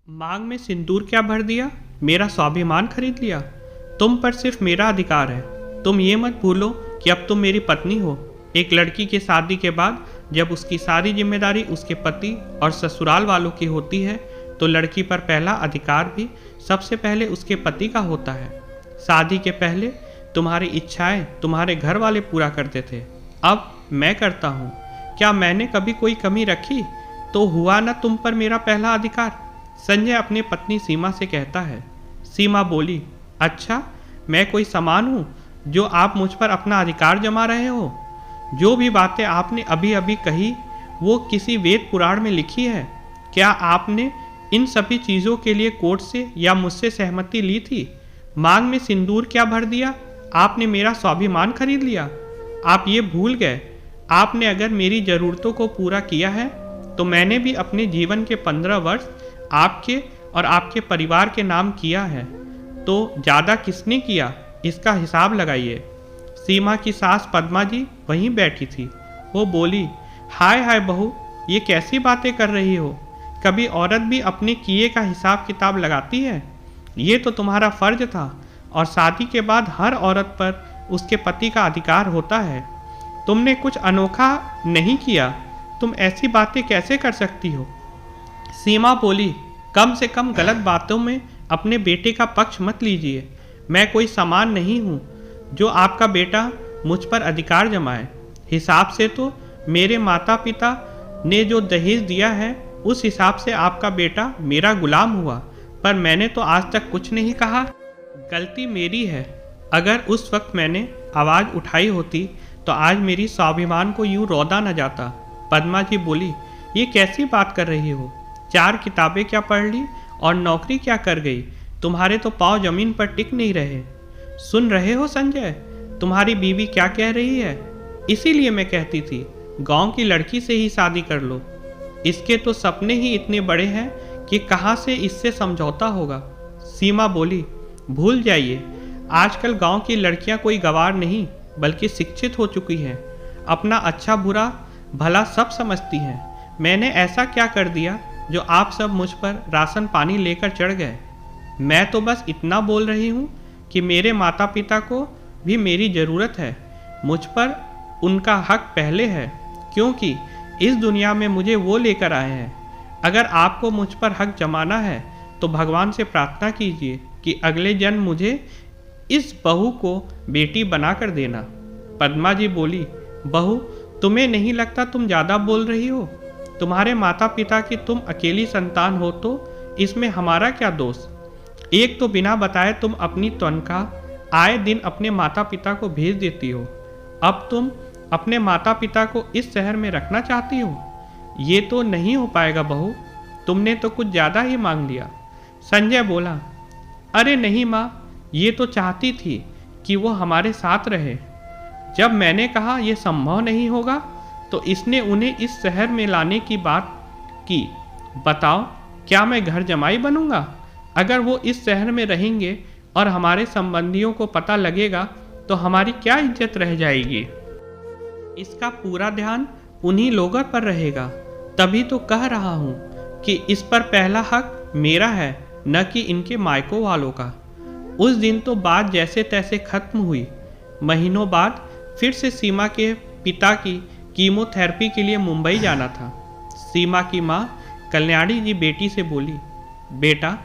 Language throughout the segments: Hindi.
मांग में सिंदूर क्या भर दिया, मेरा स्वाभिमान खरीद लिया। तुम पर सिर्फ मेरा अधिकार है। तुम ये मत भूलो कि अब तुम मेरी पत्नी हो। एक लड़की के शादी के बाद जब उसकी सारी जिम्मेदारी उसके पति और ससुराल वालों की होती है तो लड़की पर पहला अधिकार भी सबसे पहले उसके पति का होता है। शादी के पहले तुम्हारी इच्छाएं तुम्हारे घर वाले पूरा करते थे, अब मैं करता हूँ। क्या मैंने कभी कोई कमी रखी? तो हुआ ना तुम पर मेरा पहला अधिकार। संजय अपनी पत्नी सीमा से कहता है। सीमा बोली, अच्छा, मैं कोई सामान हूँ जो आप मुझ पर अपना अधिकार जमा रहे हो? जो भी बातें आपने अभी अभी कही वो किसी वेद पुराण में लिखी है? क्या आपने इन सभी चीज़ों के लिए कोर्ट से या मुझसे सहमति ली थी? मांग में सिंदूर क्या भर दिया, आपने मेरा स्वाभिमान खरीद लिया। आप ये भूल गए, आपने अगर मेरी ज़रूरतों को पूरा किया है तो मैंने भी अपने जीवन के 15 वर्ष आपके और आपके परिवार के नाम किया है। तो ज़्यादा किसने किया, इसका हिसाब लगाइए। सीमा की सास पद्मा जी वहीं बैठी थी। वो बोली, हाय हाय बहू, ये कैसी बातें कर रही हो? कभी औरत भी अपने किए का हिसाब किताब लगाती है? ये तो तुम्हारा फर्ज था और शादी के बाद हर औरत पर उसके पति का अधिकार होता है। तुमने कुछ अनोखा नहीं किया, तुम ऐसी बातें कैसे कर सकती हो? सीमा बोली, कम से कम गलत बातों में अपने बेटे का पक्ष मत लीजिए। मैं कोई सामान नहीं हूँ जो आपका बेटा मुझ पर अधिकार जमाए। हिसाब से तो मेरे माता पिता ने जो दहेज दिया है उस हिसाब से आपका बेटा मेरा गुलाम हुआ, पर मैंने तो आज तक कुछ नहीं कहा। गलती मेरी है। अगर उस वक्त मैंने आवाज़ उठाई होती तो आज मेरी स्वाभिमान को यूँ रौंदा न जाता। पद्मा जी बोली, ये कैसी बात कर रही हो? 4 किताबें क्या पढ़ ली और नौकरी क्या कर गई? तुम्हारे तो पाँव जमीन पर टिक नहीं रहे। सुन रहे हो संजय, तुम्हारी बीवी क्या कह रही है? इसीलिए मैं कहती थी गांव की लड़की से ही शादी कर लो। इसके तो सपने ही इतने बड़े हैं कि कहाँ से इससे समझौता होगा। सीमा बोली, भूल जाइए, आजकल गांव की लड़कियां कोई गंवार नहीं बल्कि शिक्षित हो चुकी हैं। अपना अच्छा बुरा भला सब समझती हैं। मैंने ऐसा क्या कर दिया जो आप सब मुझ पर राशन पानी लेकर चढ़ गए? मैं तो बस इतना बोल रही हूँ कि मेरे माता पिता को भी मेरी ज़रूरत है। मुझ पर उनका हक पहले है क्योंकि इस दुनिया में मुझे वो लेकर आए हैं। अगर आपको मुझ पर हक जमाना है तो भगवान से प्रार्थना कीजिए कि अगले जन्म मुझे इस बहू को बेटी बना कर देना। पद्मा जी बोली, बहू, तुम्हें नहीं लगता तुम ज़्यादा बोल रही हो? तुम्हारे माता पिता की तुम अकेली संतान हो तो इसमें हमारा क्या दोष? एक तो बिना बताए तुम अपनी तनख्वाह आए दिन अपने माता पिता को भेज देती हो। अब तुम अपने माता पिता को इस शहर में रखना चाहती हो? ये तो नहीं हो पाएगा बहू, तुमने तो कुछ ज़्यादा ही मांग लिया। संजय बोला, अरे नहीं माँ, ये तो चाहती थी कि वो हमारे साथ रहे। जब मैंने कहा यह संभव नहीं होगा तो इसने उन्हें इस शहर में लाने की बात की। बताओ, क्या मैं घर जमाई बनूंगा? अगर वो इस शहर में रहेंगे और हमारे संबंधियों को पता लगेगा तो हमारी क्या इज्जत रह जाएगी? इसका पूरा ध्यान उन्हीं लोगों पर रहेगा। तभी तो कह रहा हूँ कि इस पर पहला हक मेरा है, न कि इनके मायकों वालों का। उस दिन तो बात जैसे तैसे खत्म हुई। महीनों बाद फिर से सीमा के पिता की कीमोथेरेपी के लिए मुंबई जाना था। सीमा की माँ कल्याणी जी बेटी से बोली, बेटा,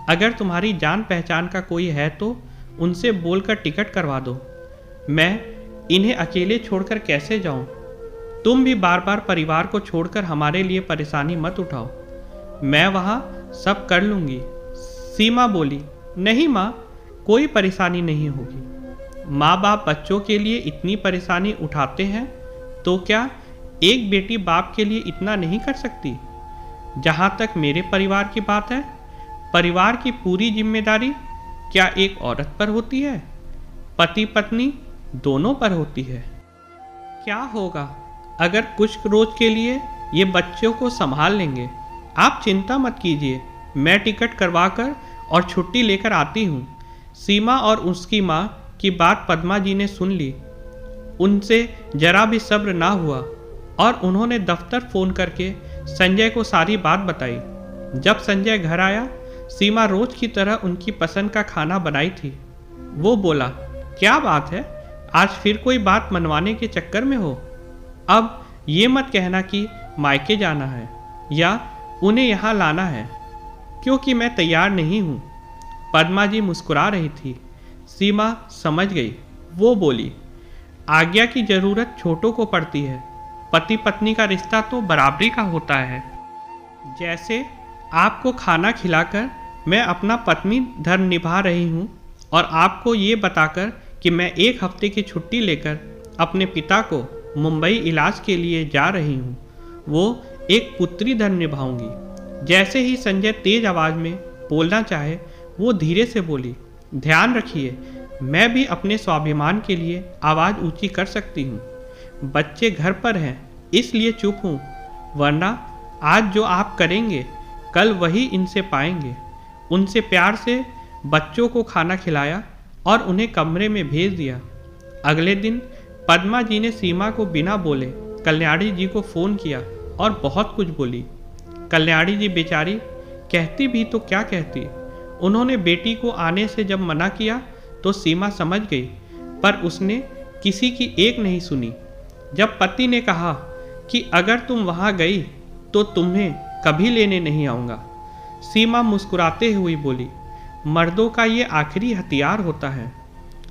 अगर तुम्हारी जान पहचान का कोई है तो उनसे बोलकर टिकट करवा दो। मैं इन्हें अकेले छोड़कर कैसे जाऊं? तुम भी बार बार परिवार को छोड़कर हमारे लिए परेशानी मत उठाओ। मैं वहाँ सब कर लूँगी। सीमा बोली, नहीं माँ, कोई परेशानी नहीं होगी। माँ बाप बच्चों के लिए इतनी परेशानी उठाते हैं तो क्या एक बेटी बाप के लिए इतना नहीं कर सकती? जहाँ तक मेरे परिवार की बात है, परिवार की पूरी जिम्मेदारी क्या एक औरत पर होती है? पति पत्नी दोनों पर होती है। क्या होगा अगर कुछ रोज के लिए ये बच्चों को संभाल लेंगे? आप चिंता मत कीजिए, मैं टिकट करवाकर और छुट्टी लेकर आती हूँ। सीमा और उसकी माँ की बात पद्मा जी ने सुन ली। उनसे जरा भी सब्र ना हुआ और उन्होंने दफ्तर फ़ोन करके संजय को सारी बात बताई। जब संजय घर आया सीमा रोज की तरह उनकी पसंद का खाना बनाई थी। वो बोला, क्या बात है, आज फिर कोई बात मनवाने के चक्कर में हो? अब ये मत कहना कि मायके जाना है या उन्हें यहाँ लाना है, क्योंकि मैं तैयार नहीं हूँ। पद्मा जी मुस्कुरा रही थी। सीमा समझ गई। वो बोली, आज्ञा की जरूरत छोटों को पड़ती है। पति पत्नी का रिश्ता तो बराबरी का होता है। जैसे आपको खाना खिलाकर मैं अपना पत्नी धर्म निभा रही हूँ, और आपको ये बताकर कि मैं 1 हफ्ते की छुट्टी लेकर अपने पिता को मुंबई इलाज के लिए जा रही हूँ, वो एक पुत्री धर्म निभाऊंगी। जैसे ही संजय तेज आवाज़ में बोलना चाहे, वो धीरे से बोली, ध्यान रखिए, मैं भी अपने स्वाभिमान के लिए आवाज़ ऊंची कर सकती हूँ। बच्चे घर पर हैं, इसलिए चुप हूँ, वरना आज जो आप करेंगे कल वही इनसे पाएंगे। उनसे प्यार से बच्चों को खाना खिलाया और उन्हें कमरे में भेज दिया। अगले दिन पद्मा जी ने सीमा को बिना बोले कल्याणी जी को फ़ोन किया और बहुत कुछ बोली। कल्याणी जी बेचारी कहती भी तो क्या कहती। उन्होंने बेटी को आने से जब मना किया तो सीमा समझ गई, पर उसने किसी की एक नहीं सुनी। जब पति ने कहा कि अगर तुम वहाँ गई तो तुम्हें कभी लेने नहीं आऊँगा, सीमा मुस्कुराते हुए बोली, मर्दों का ये आखिरी हथियार होता है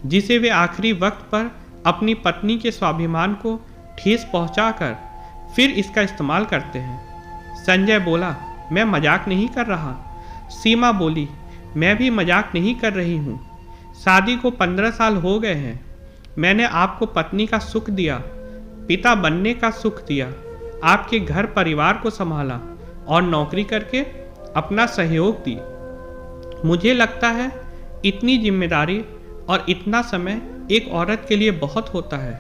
जिसे वे आखिरी वक्त पर अपनी पत्नी के स्वाभिमान को ठेस पहुंचाकर फिर इसका इस्तेमाल करते हैं। संजय बोला, मैं मजाक नहीं कर रहा। सीमा बोली, मैं भी मजाक नहीं कर रही हूँ। शादी को 15 साल हो गए हैं। मैंने आपको पत्नी का सुख दिया, पिता बनने का सुख दिया, आपके घर परिवार को संभाला और नौकरी करके अपना सहयोग दी। मुझे लगता है इतनी जिम्मेदारी और इतना समय एक औरत के लिए बहुत होता है।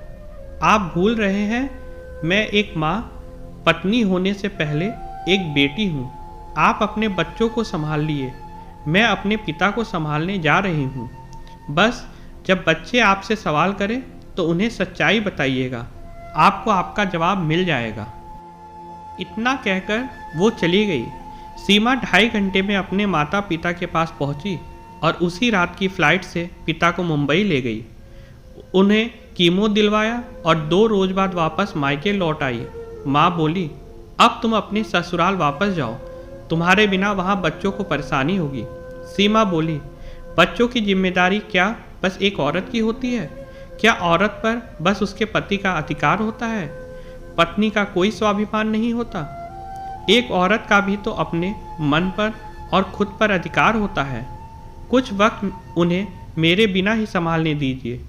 आप भूल रहे हैं, मैं एक माँ, पत्नी होने से पहले एक बेटी हूँ। आप अपने बच्चों को संभाल लिए, मैं अपने पिता को संभालने जा रही हूँ। बस जब बच्चे आपसे सवाल करें तो उन्हें सच्चाई बताइएगा, आपको आपका जवाब मिल जाएगा। इतना कहकर वो चली गई। सीमा 2.5 घंटे में अपने माता पिता के पास पहुंची और उसी रात की फ्लाइट से पिता को मुंबई ले गई। उन्हें कीमो दिलवाया और 2 रोज बाद वापस मायके लौट आई। माँ बोली, अब तुम अपने ससुराल वापस जाओ, तुम्हारे बिना वहाँ बच्चों को परेशानी होगी। सीमा बोली, बच्चों की जिम्मेदारी क्या बस एक औरत की होती है? क्या औरत पर बस उसके पति का अधिकार होता है? पत्नी का कोई स्वाभिमान नहीं होता? एक औरत का भी तो अपने मन पर और खुद पर अधिकार होता है। कुछ वक्त उन्हें मेरे बिना ही संभालने दीजिए।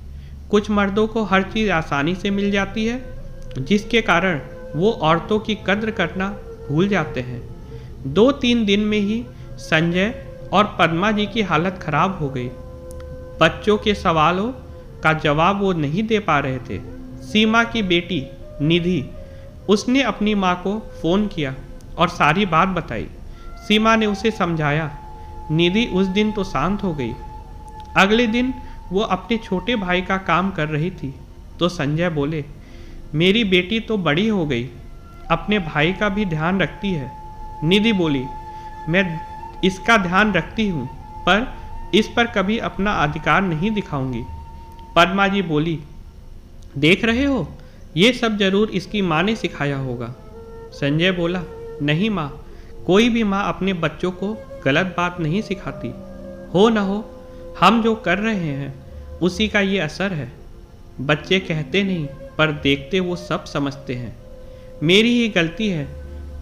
कुछ मर्दों को हर चीज़ आसानी से मिल जाती है, जिसके कारण वो औरतों की कद्र करना भूल जाते हैं। 2-3 दिन में ही संजय और पद्मा जी की हालत खराब हो गई। बच्चों के सवालों का जवाब वो नहीं दे पा रहे थे। सीमा की बेटी निधि, उसने अपनी माँ को फ़ोन किया और सारी बात बताई। सीमा ने उसे समझाया। निधि उस दिन तो शांत हो गई। अगले दिन वो अपने छोटे भाई का काम कर रही थी तो संजय बोले, मेरी बेटी तो बड़ी हो गई, अपने भाई का भी ध्यान रखती है। निधि बोली, मैं इसका ध्यान रखती हूँ, पर इस पर कभी अपना अधिकार नहीं दिखाऊंगी। पद्मा जी बोली, देख रहे हो, ये सब जरूर इसकी माँ ने सिखाया होगा। संजय बोला, नहीं माँ, कोई भी माँ अपने बच्चों को गलत बात नहीं सिखाती। हो न हो, हम जो कर रहे हैं उसी का ये असर है। बच्चे कहते नहीं, पर देखते वो सब समझते हैं। मेरी ही गलती है,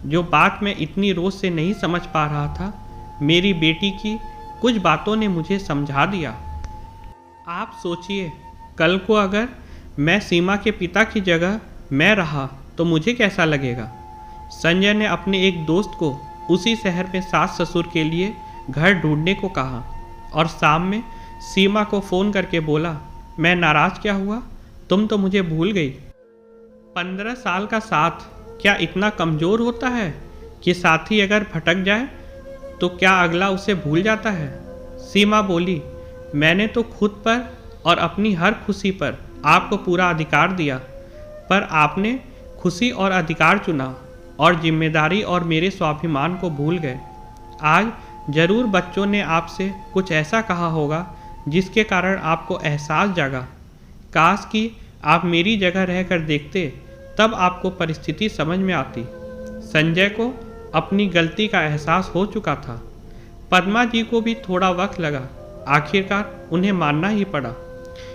जो बात मैं इतनी रोज से नहीं समझ पा रहा था, मेरी बेटी की कुछ बातों ने मुझे समझा दिया। आप सोचिए, कल को अगर मैं सीमा के पिता की जगह मैं रहा तो मुझे कैसा लगेगा। संजय ने अपने एक दोस्त को उसी शहर में सास ससुर के लिए घर ढूंढने को कहा और शाम में सीमा को फ़ोन करके बोला, मैं नाराज़ क्या हुआ, तुम तो मुझे भूल गई। 15 साल का साथ क्या इतना कमज़ोर होता है कि साथी अगर भटक जाए तो क्या अगला उसे भूल जाता है। सीमा बोली, मैंने तो खुद पर और अपनी हर खुशी पर आपको पूरा अधिकार दिया, पर आपने खुशी और अधिकार चुना और जिम्मेदारी और मेरे स्वाभिमान को भूल गए। आज ज़रूर बच्चों ने आपसे कुछ ऐसा कहा होगा जिसके कारण आपको एहसास जागा। काश कि आप मेरी जगह रहकर देखते, तब आपको परिस्थिति समझ में आती। संजय को अपनी गलती का एहसास हो चुका था। पद्मा जी को भी थोड़ा वक्त लगा, आखिरकार उन्हें मानना ही पड़ा।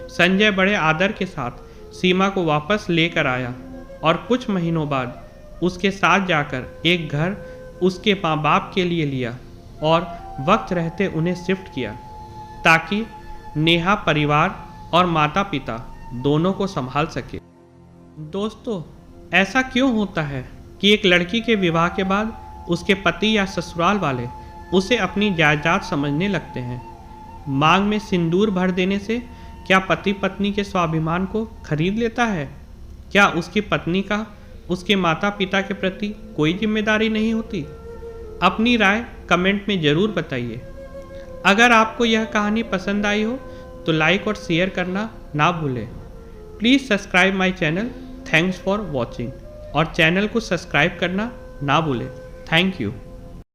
संजय बड़े आदर के साथ सीमा को वापस लेकर आया और कुछ महीनों बाद उसके साथ जाकर एक घर उसके माँ बाप के लिए लिया और वक्त रहते उन्हें शिफ्ट किया, ताकि नेहा परिवार और माता पिता दोनों को संभाल सके। दोस्तों, ऐसा क्यों होता है कि एक लड़की के विवाह के बाद उसके पति या ससुराल वाले उसे अपनी जायदाद समझने लगते हैं? मांग में सिंदूर भर देने से क्या पति पत्नी के स्वाभिमान को खरीद लेता है? क्या उसकी पत्नी का उसके माता पिता के प्रति कोई जिम्मेदारी नहीं होती? अपनी राय कमेंट में ज़रूर बताइए। अगर आपको यह कहानी पसंद आई हो तो लाइक और शेयर करना ना भूलें। Please subscribe my channel. Thanks for watching. और चैनल को सब्सक्राइब करना ना भूलें। Thank you.